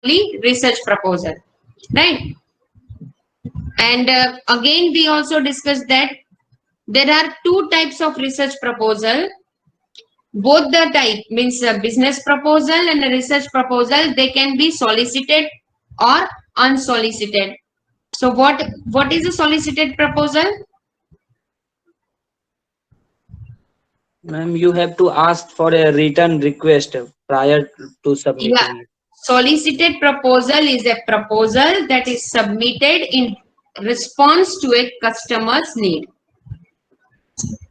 research proposal, right? And again, we also discussed that there are two types of research proposal. Both the type means a business proposal and a research proposal, they can be solicited or unsolicited. So what is a solicited proposal? Ma'am, you have to ask for a written request prior to Yeah, submitting it. solicited proposal is a proposal that is submitted in response to a customer's need.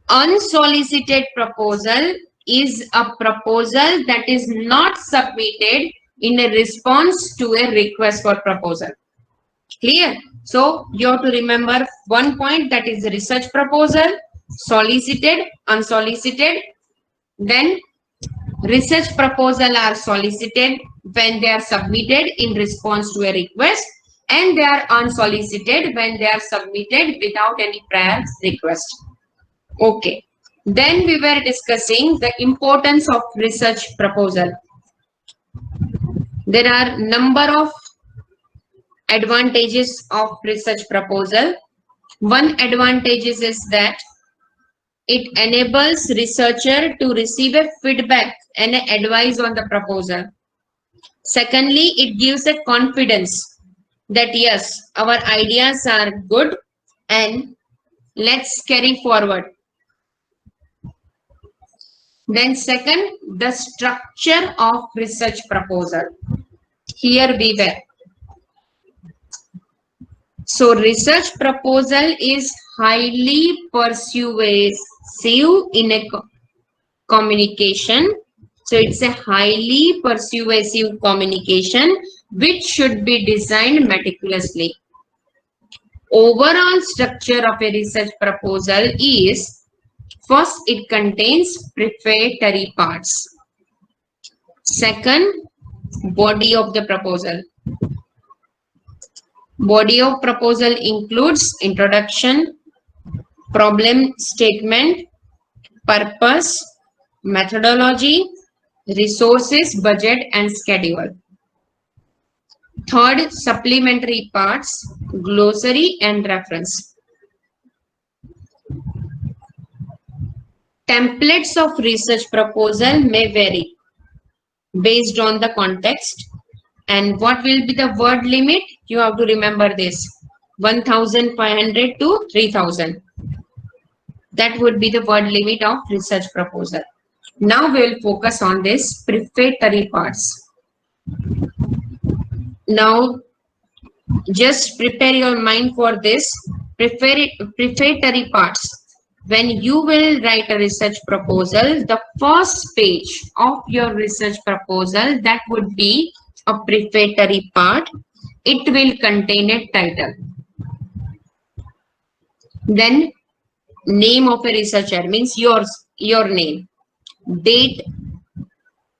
Unsolicited proposal is a proposal that is not submitted in a response to a request for proposal. Clear? So you have to remember one point, that is research proposal, solicited, unsolicited. Then research proposal are solicited when they are submitted in response to a request, and they are unsolicited when they are submitted without any prior request. Okay. Then we were discussing the importance of research proposal. There are number of advantages of research proposal. One advantage is that it enables researcher to receive a feedback and advice on the proposal. Secondly, it gives a confidence that yes, our ideas are good and let's carry forward. Then second, the structure of research proposal. Here we were. So research proposal is highly persuasive in a communication. So it's a highly persuasive communication which should be designed meticulously. Overall structure of a research proposal is, first, it contains prefatory parts. Second, body of the proposal. Body of proposal includes introduction, problem statement, purpose, methodology, resources, budget, and schedule. Third, supplementary parts, glossary and reference. Templates of research proposal may vary based on the context. And what will be the word limit? You have to remember this, 1,500 to 3,000. That would be the word limit of research proposal. Now we will focus on this prefatory parts. Now just prepare your mind for this prefatory parts. When you will write a research proposal, the first page of your research proposal, that would be a prefatory part. It will contain a title. Then name of a researcher, means your name, date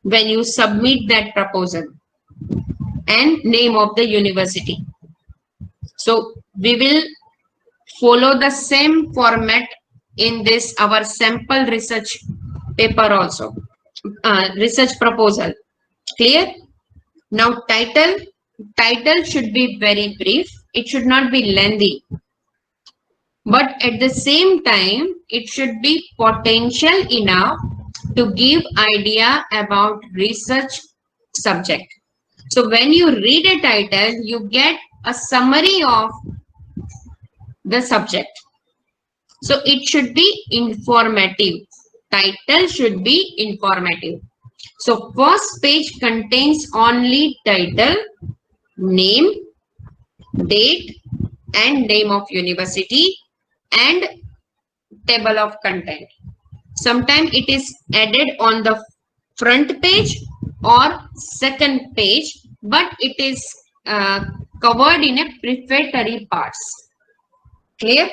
when you submit that proposal, and name of the university. So we will follow the same format in this our sample research paper also, research proposal. Clear? Now title should be very brief. It should not be lengthy, but at the same time it should be potential enough to give idea about research subject. So when you read a title, you get a summary of the subject. So it should be informative. Title should be informative. So first page contains only title, name, date, and name of university, and table of content. Sometimes it is added on the front page or second page, but it is covered in a prefatory parts. Clear?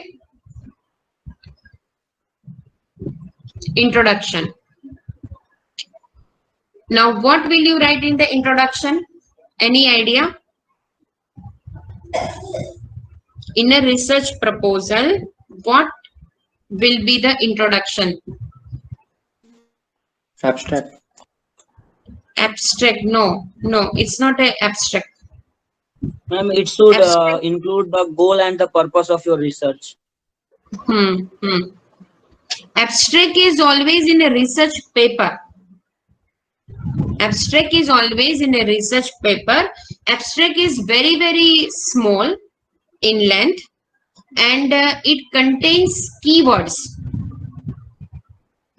Introduction. Now what will you write in the introduction? Any idea? In a research proposal, what will be the introduction? Abstract. Abstract. No, no, it's not a abstract. Ma'am, it should Abstract. include the goal and the purpose of your research. Hmm. Abstract is always in a research paper. Abstract is always in a research paper. Abstract is very, very small in length, and it contains keywords.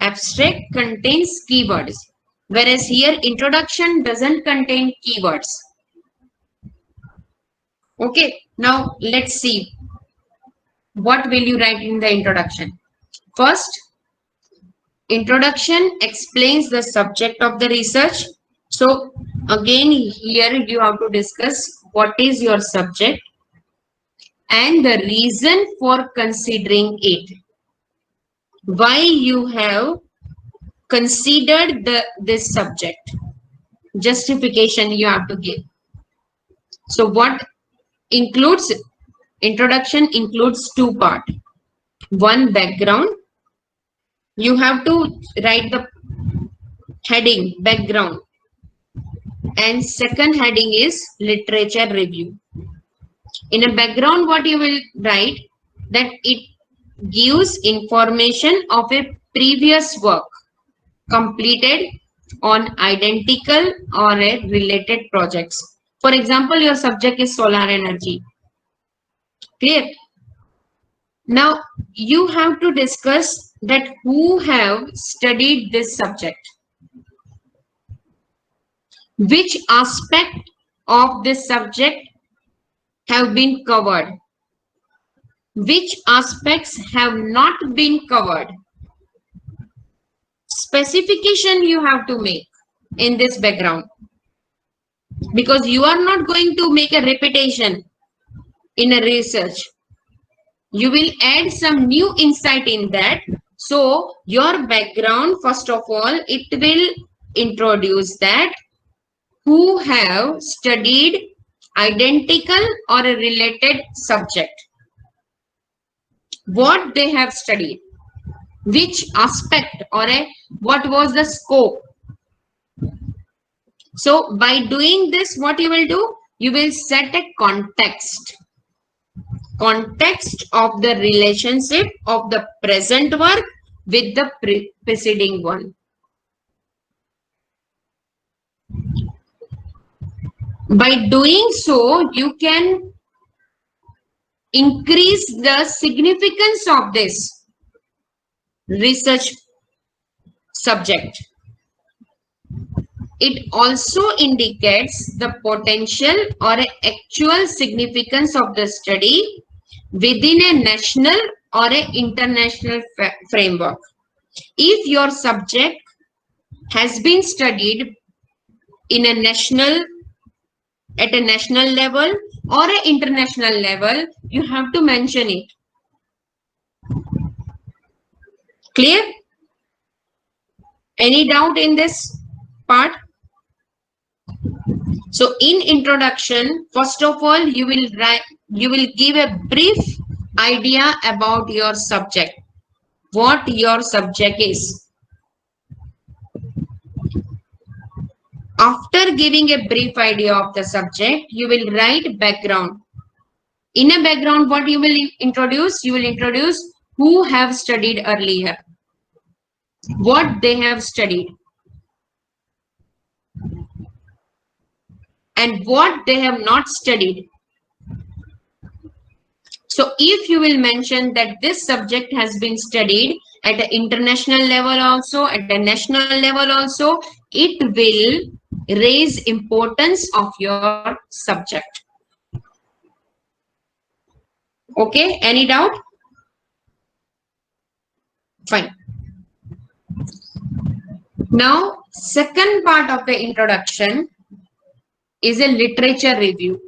Abstract contains keywords, whereas here introduction doesn't contain keywords. Okay, now let's see what will you write in the introduction. First, introduction explains the subject of the research. So again, here you have to discuss what is your subject and the reason for considering it. Why you have considered this subject. Justification you have to give. So what includes introduction includes two parts. One, background. You have to write the heading background, and second heading is literature review. In a background, what you will write, that it gives information of a previous work completed on identical or a related projects. For example, your subject is solar energy. Clear? Now you have to discuss that who have studied this subject, which aspect of this subject have been covered, which aspects have not been covered. Specification you have to make in this background, because you are not going to make a repetition in a research. You will add some new insight in that. So your background, first of all, it will introduce that who have studied identical or a related subject, what they have studied, which aspect or what was the scope. So by doing this, what you will do, you will set a context of the relationship of the present work with the preceding one. By doing so, you can increase the significance of this research subject. It also indicates the potential or actual significance of the study within a national or an international framework. If your subject has been studied in a national, at a national level or an international level, you have to mention it. Clear? Any doubt in this part? So in introduction, first of all, you will give a brief idea about your subject, what your subject is. After giving a brief idea of the subject, you will write background. In a background, what you will introduce? You will introduce who have studied earlier, what they have studied, and what they have not studied. So if you will mention that this subject has been studied at an international level also, at a national level also, it will raise importance of your subject. Okay, any doubt? Fine. Now, second part of the introduction is a literature review.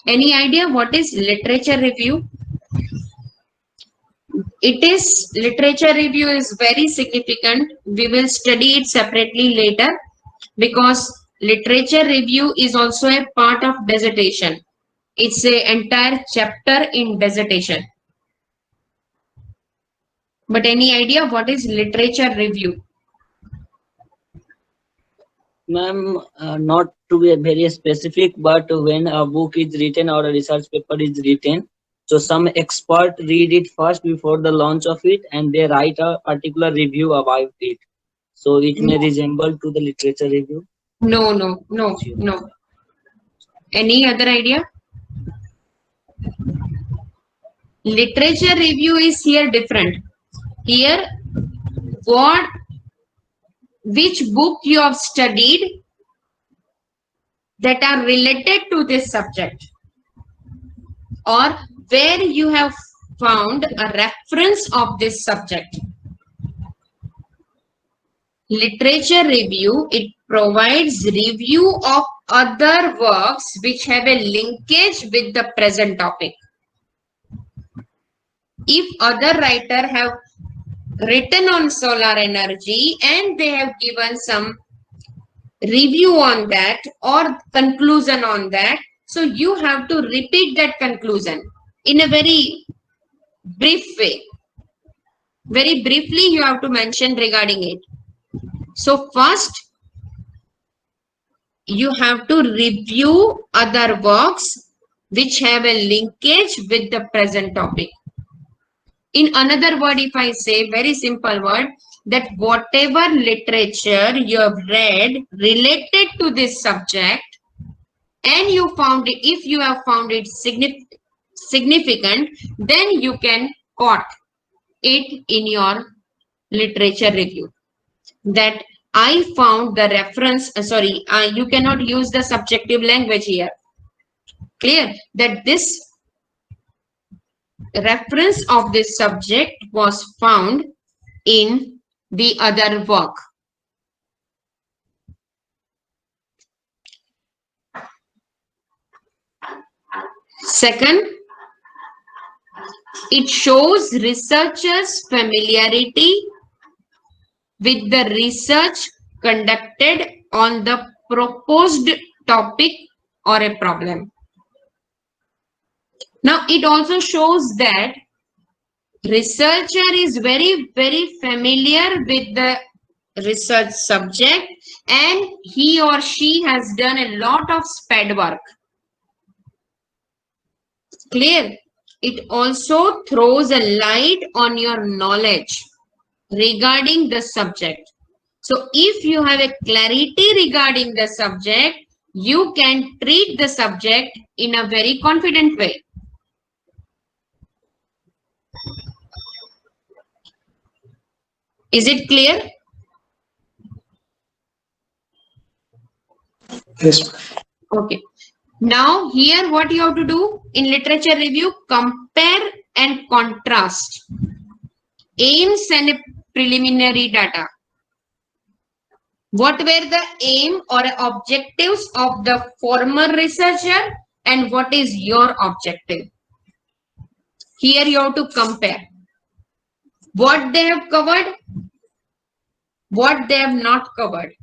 Any idea what is literature review? Literature review is very significant. We will study it separately later, because literature review is also a part of dissertation. It's an entire chapter in dissertation. But any idea what is literature review? Ma'am, not to be very specific, but when a book is written or a research paper is written, so some expert read it first before the launch of it, and they write a particular review about it. So it may resemble to the literature review. No, no, no, no. Any other idea? Literature review is here different. Here, which book you have studied that are related to this subject, or where you have found a reference of this subject. Literature review, it provides review of other works which have a linkage with the present topic. If other writer have written on solar energy and they have given some review on that or conclusion on that, so you have to repeat that conclusion in a very brief way. Very briefly you have to mention regarding it. So first you have to review other works which have a linkage with the present topic. In another word, if I say very simple word, that whatever literature you have read related to this subject and you found it, if you have found it significant, then you can quote it in your literature review. That I found the reference, you cannot use the subjective language here. Clear? That this reference of this subject was found in the other work. Second, it shows researchers' familiarity with the research conducted on the proposed topic or a problem. Now, it also shows that researcher is very, very familiar with the research subject and he or she has done a lot of sped work. Clear? It also throws a light on your knowledge regarding the subject. So if you have a clarity regarding the subject, you can treat the subject in a very confident way. Is it clear? Yes. Okay. Now here what you have to do in literature review, compare and contrast aims and preliminary data. What were the aim or objectives of the former researcher and what is your objective? Here you have to compare what they have covered, what they have not covered,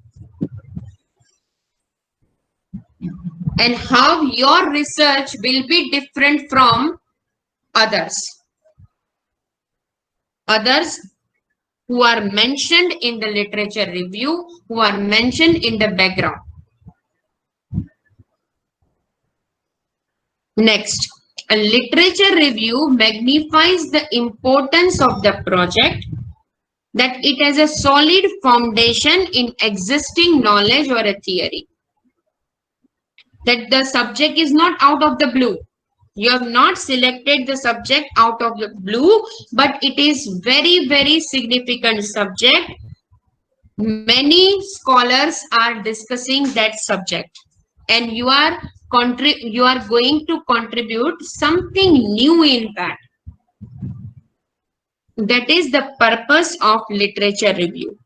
and how your research will be different from others. Others who are mentioned in the literature review, who are mentioned in the background. Next, a literature review magnifies the importance of the project, that it has a solid foundation in existing knowledge or a theory. That the subject is not out of the blue. You have not selected the subject out of the blue, but it is very, very significant subject. Many scholars are discussing that subject and you are going to contribute something new in that. That is the purpose of literature review.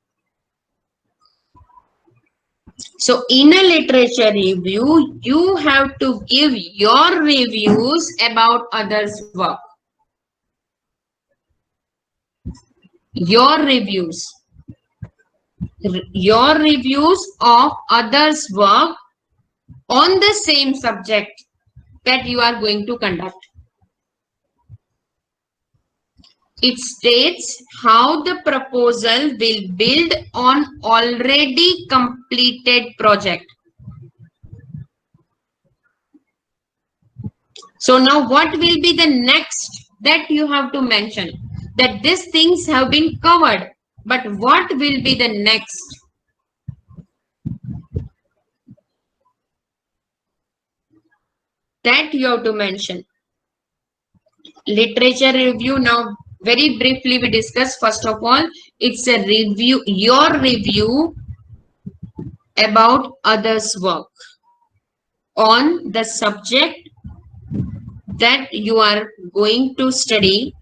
So in a literature review, you have to give your reviews about others' work. Your reviews of others' work on the same subject that you are going to conduct. It states how the proposal will build on already completed project. So now what will be the next that you have to mention? That these things have been covered, but what will be the next? That you have to mention. Literature review. Now very briefly we discuss. First of all, it's a review, your review about others' work on the subject that you are going to study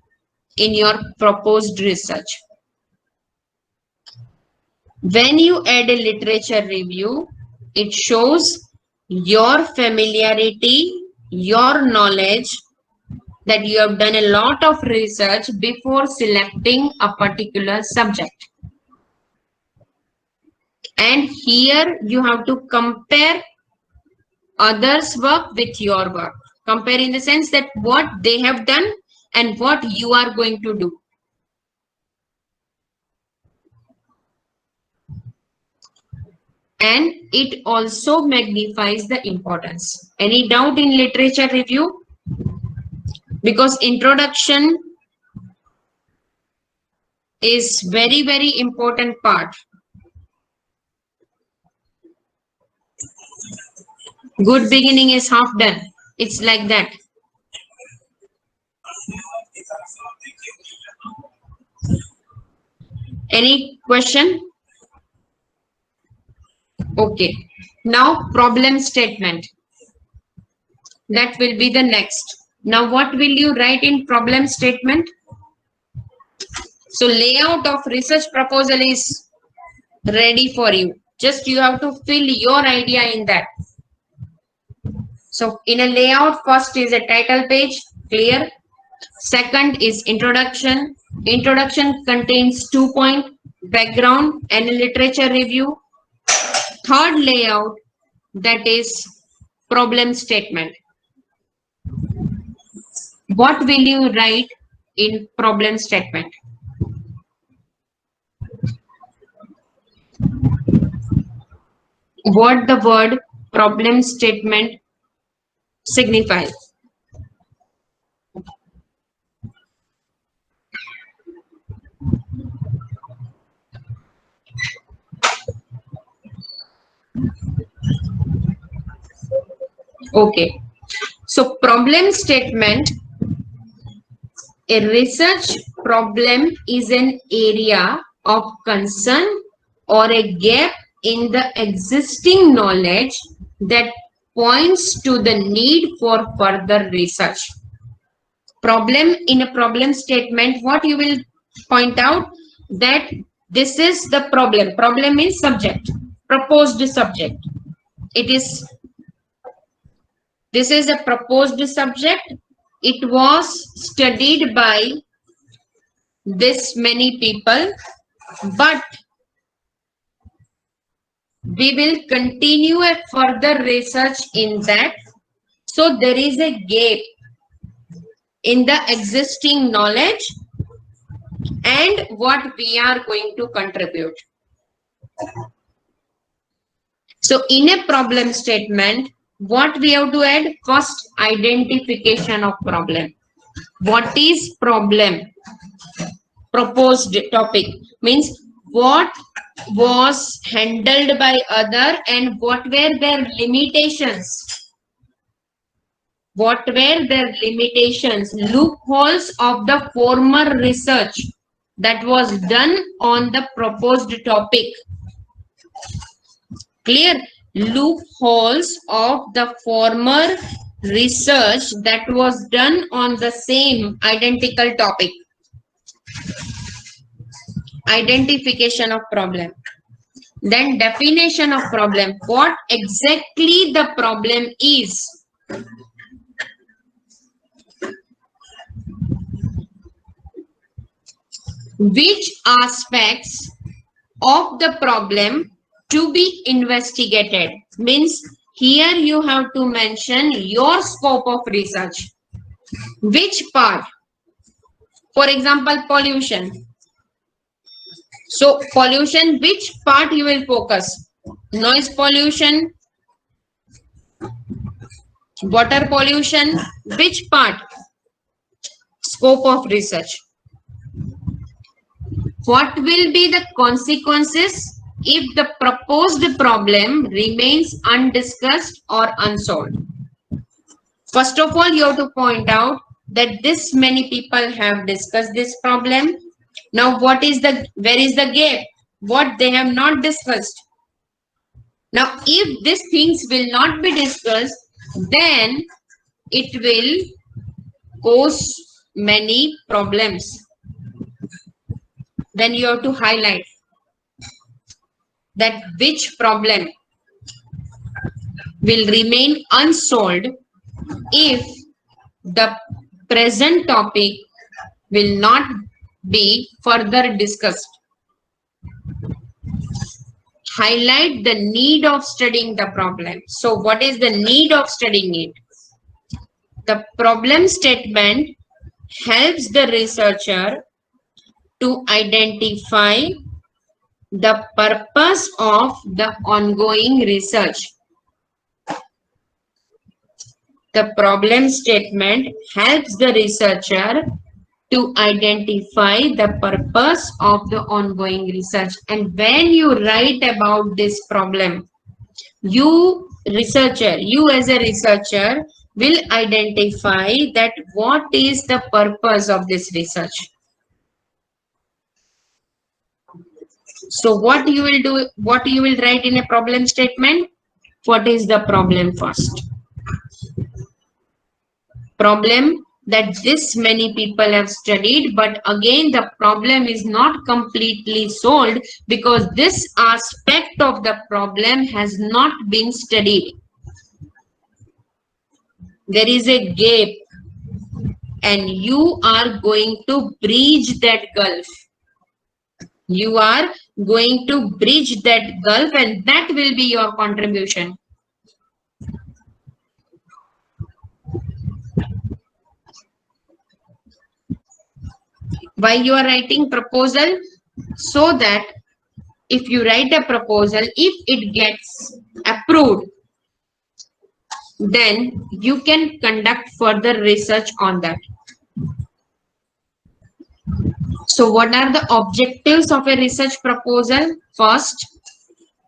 in your proposed research. When you add a literature review, it shows your familiarity, your knowledge, that you have done a lot of research before selecting a particular subject. And here you have to compare others' work with your work. Compare in the sense that what they have done and what you are going to do. And it also magnifies the importance. Any doubt in literature review? Because introduction is very, very important part. Good beginning is half done. It's like that. Any question? Okay. Now problem statement. That will be the next. Now what will you write in problem statement? So layout of research proposal is ready for you. Just you have to fill your idea in that. So in a layout, first is a title page, clear. Second is introduction. Introduction contains 2 points, background and a literature review. Third layout, that is problem statement. What will you write in problem statement? What the word problem statement signifies? Okay. So problem statement, a research problem is an area of concern or a gap in the existing knowledge that points to the need for further research. Problem, in a problem statement, what you will point out, that this is the problem. Problem is subject, proposed subject. This is a proposed subject. It was studied by this many people, but we will continue a further research in that. So there is a gap in the existing knowledge and what we are going to contribute. So in a problem statement, what we have to add? First, identification of problem. What is problem? Proposed topic means what was handled by other and what were their limitations. What were their limitations? Loopholes of the former research that was done on the proposed topic. Clear? Loopholes of the former research that was done on the same identical topic. Identification of problem. Then definition of problem. What exactly the problem is. Which aspects of the problem to be investigated. Means here you have to mention your scope of research. Which part? For example, pollution. So pollution, which part you will focus? Noise pollution, water pollution, which part? Scope of research. What will be the consequences if the proposed problem remains undiscussed or unsolved? First of all, you have to point out that this many people have discussed this problem. Now, where is the gap? What they have not discussed. Now, if these things will not be discussed, then it will cause many problems. Then you have to highlight that which problem will remain unsolved if the present topic will not be further discussed. Highlight the need of studying the problem. So what is the need of studying it? The problem statement helps the researcher to identify the purpose of the ongoing research. The problem statement helps the researcher to identify the purpose of the ongoing research. And when you write about this problem, you as a researcher will identify that what is the purpose of this research. So what you will do, what you will write in a problem statement? What is the problem first? Problem that this many people have studied, but again the problem is not completely solved because this aspect of the problem has not been studied. There is a gap and you are going to bridge that gulf. You are going to bridge that gulf and that will be your contribution. Why you are writing proposal? So that if you write a proposal, if it gets approved, then you can conduct further research on that. So what are the objectives of a research proposal? First,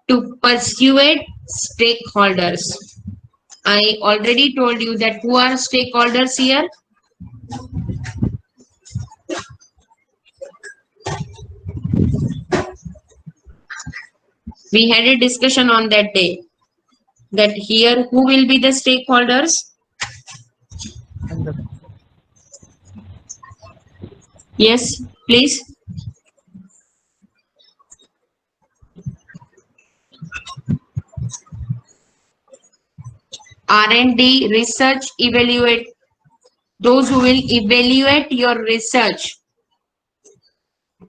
to persuade stakeholders. I already told you that who are stakeholders here? We had a discussion on that day that here who will be the stakeholders? Yes, please. R&D, research, evaluate. Those who will evaluate your research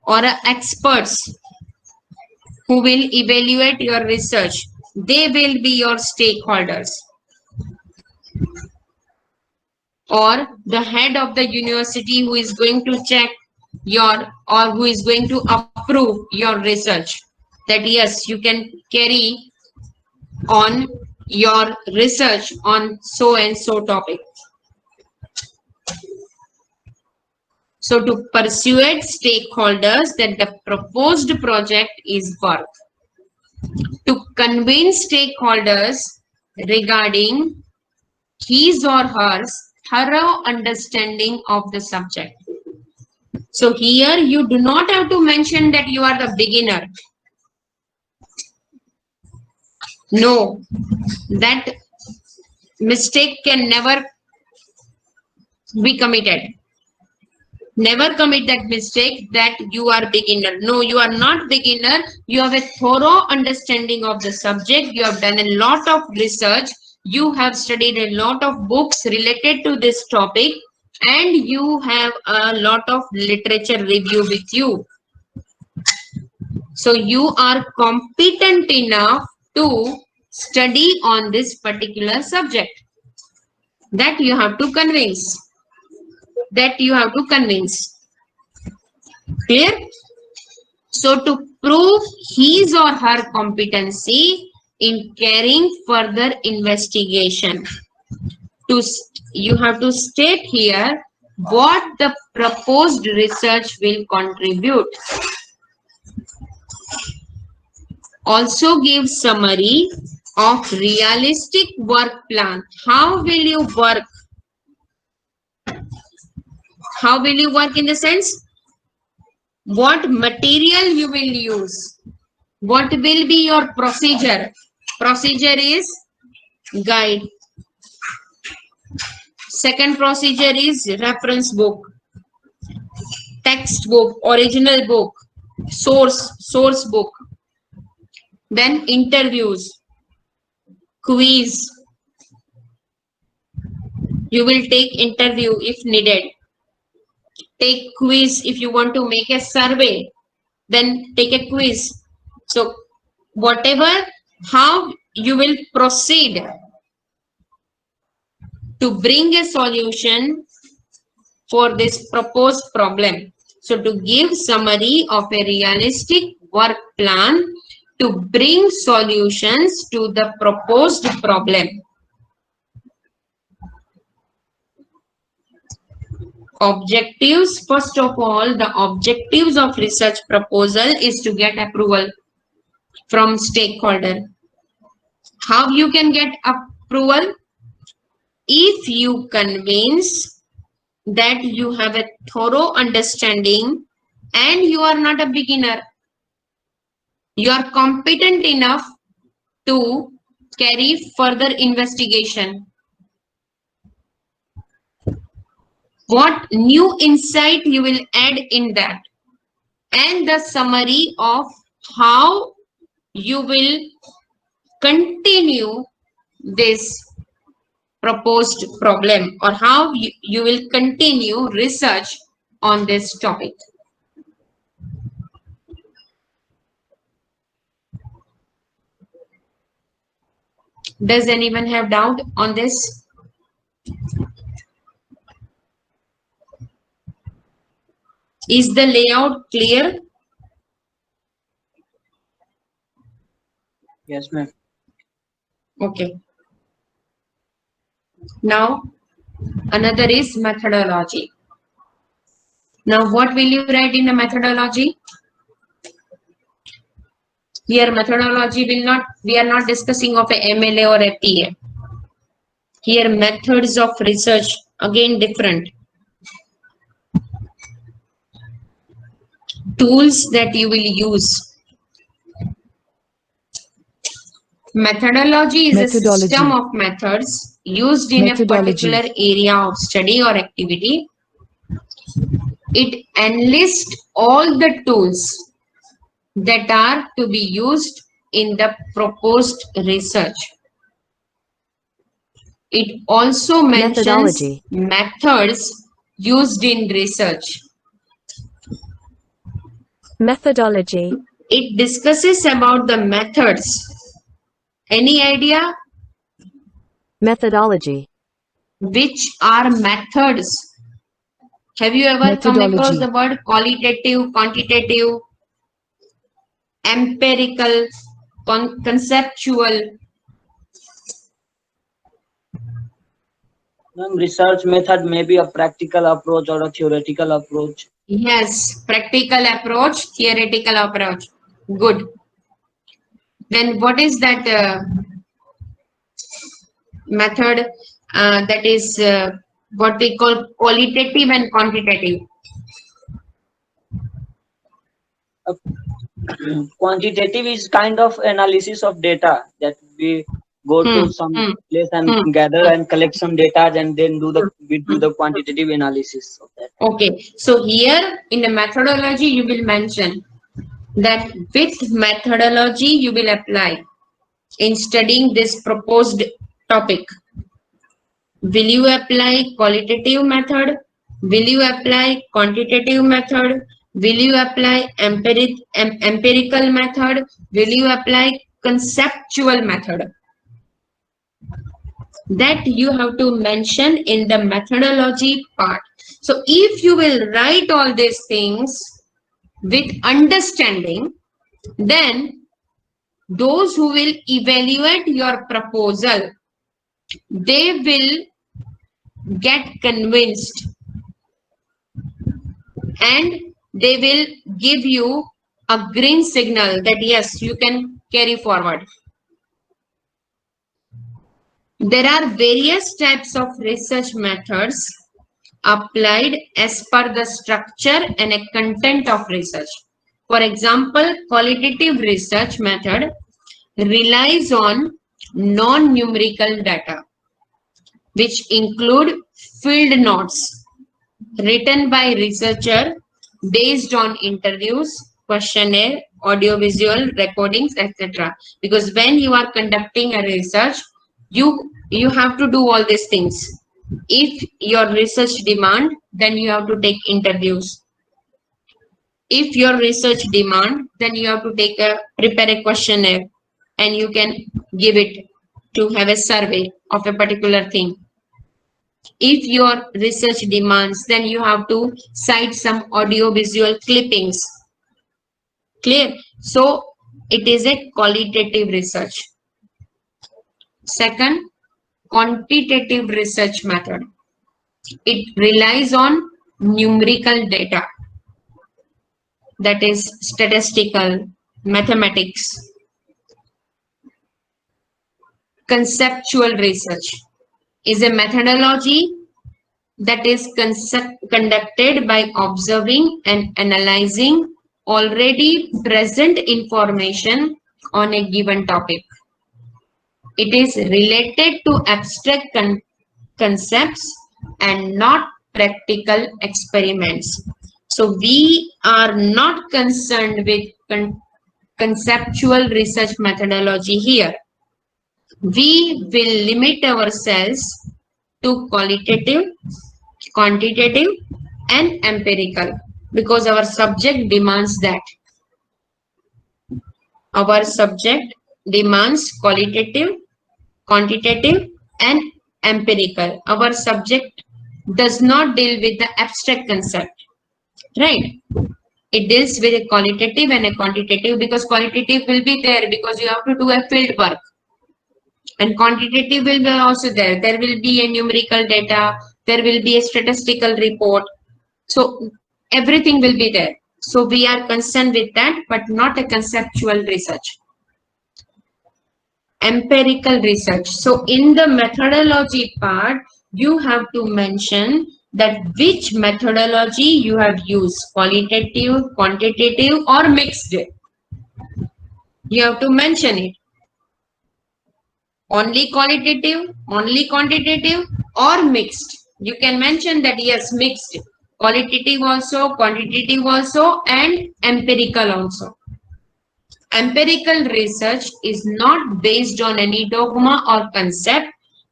or experts who will evaluate your research, they will be your stakeholders. Or the head of the university who is going to check your or who is going to approve your research, that yes, you can carry on your research on so and so topic. So to persuade stakeholders that the proposed project is worth. To convince stakeholders regarding his or her thorough understanding of the subject. So here you do not have to mention that you are the beginner. No, that mistake can never be committed. Never commit that mistake that you are beginner. No, you are not beginner. You have a thorough understanding of the subject. You have done a lot of research. You have studied a lot of books related to this topic and you have a lot of literature review with you. So you are competent enough to study on this particular subject. That you have to convince. That you have to convince. Clear? So to prove his or her competency in carrying further investigation, you have to state here what the proposed research will contribute. Also give summary of realistic work plan. How will you work? How will you work in the sense? What material you will use? What will be your procedure? Procedure is guide. Second procedure is reference book, textbook, original book, source book. Then interviews, quiz. You will take interview if needed. Take quiz if you want to make a survey. Then take a quiz. So whatever, how you will proceed to bring a solution for this proposed problem. So to give summary of a realistic work plan to bring solutions to the proposed problem. Objectives. First of all, the objectives of research proposal is to get approval from stakeholder. How you can get approval? If you convince that you have a thorough understanding and you are not a beginner, you are competent enough to carry further investigation. What new insight you will add in that, and the summary of how you will continue this proposed problem, or how you will continue research on this topic. Does anyone have doubt on this? Is the layout clear? Yes, ma'am. Okay. Now, another is methodology. Now, what will you write in the methodology? Here, methodology will not, we are not discussing of a MLA or a PA. Here, methods of research, again different. Tools that you will use. Methodology is a system of methods used in a particular area of study or activity. It enlists all the tools that are to be used in the proposed research. It also mentions methods used in research. Methodology. It discusses about the methods. Any idea? Methodology. Which are methods? Have you ever come across the word qualitative, quantitative, empirical, conceptual? Research method may be a practical approach or a theoretical approach. Yes, practical approach, theoretical approach. Good. Then what is that method that is what we call qualitative and quantitative? Quantitative is kind of analysis of data that we go to some place and gather and collect some data and then we do the quantitative analysis of that. Okay, so here in the methodology you will mention that which methodology you will apply in studying this proposed topic. Will you apply qualitative method? Will you apply quantitative method? Will you apply empirical method? Will you apply conceptual method? That you have to mention in the methodology part. So if you will write all these things, with understanding, then those who will evaluate your proposal, they will get convinced and they will give you a green signal that yes, you can carry forward. There are various types of research methods applied as per the structure and a content of research. For example, qualitative research method relies on non-numerical data, which include field notes written by researcher based on interviews, questionnaire, audiovisual recordings, etc. Because when you are conducting a research, you have to do all these things. If your research demand, then you have to take interviews. If your research demand, then you have to prepare a questionnaire and you can give it to have a survey of a particular thing. If your research demands, then you have to cite some audio visual clippings. Clear? So it is a qualitative research. Second, quantitative research method. It relies on numerical data, that is statistical, mathematics. Conceptual research is a methodology that is conducted by observing and analyzing already present information on a given topic. It is related to abstract concepts and not practical experiments. So we are not concerned with conceptual research methodology here. We will limit ourselves to qualitative, quantitative, and empirical because our subject demands that. Our subject demands qualitative, quantitative, and empirical. Our subject does not deal with the abstract concept, right? It deals with a qualitative and a quantitative, because qualitative will be there because you have to do a field work. And quantitative will be also there. There will be a numerical data. There will be a statistical report. So everything will be there. So we are concerned with that, but not a conceptual research. Empirical research. So in the methodology part, you have to mention that which methodology you have used, qualitative, quantitative, or mixed. You have to mention it. Only qualitative, only quantitative, or mixed. You can mention that yes, mixed. Qualitative also, quantitative also, and empirical also. Empirical research is not based on any dogma or concept,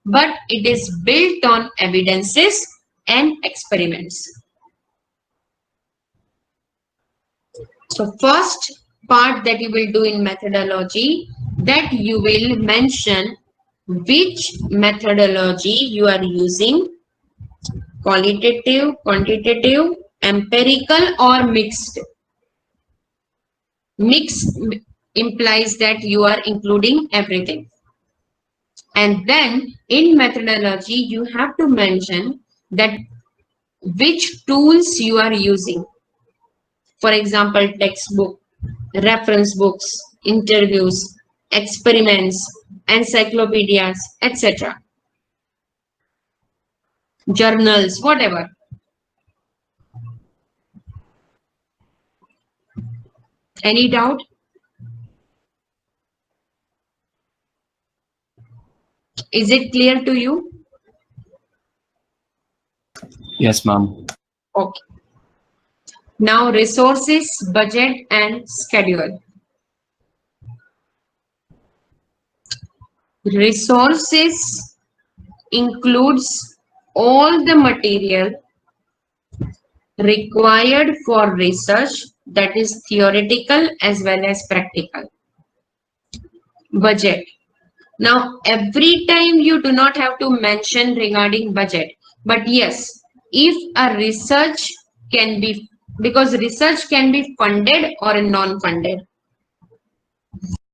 but it is built on evidences and experiments. So first part that you will do in methodology, that you will mention which methodology you are using, qualitative, quantitative, empirical, or mixed. Mixed implies that you are including everything. And then in methodology, you have to mention that which tools you are using. For example, textbook, reference books, interviews, experiments, encyclopedias, etc. Journals, whatever. Any doubt? Is it clear to you? Yes, ma'am. Okay. Now resources, budget, and schedule. Resources includes all the material required for research, that is theoretical as well as practical. Budget. Now, every time you do not have to mention regarding budget, but yes, if a research can be because research can be funded or non-funded.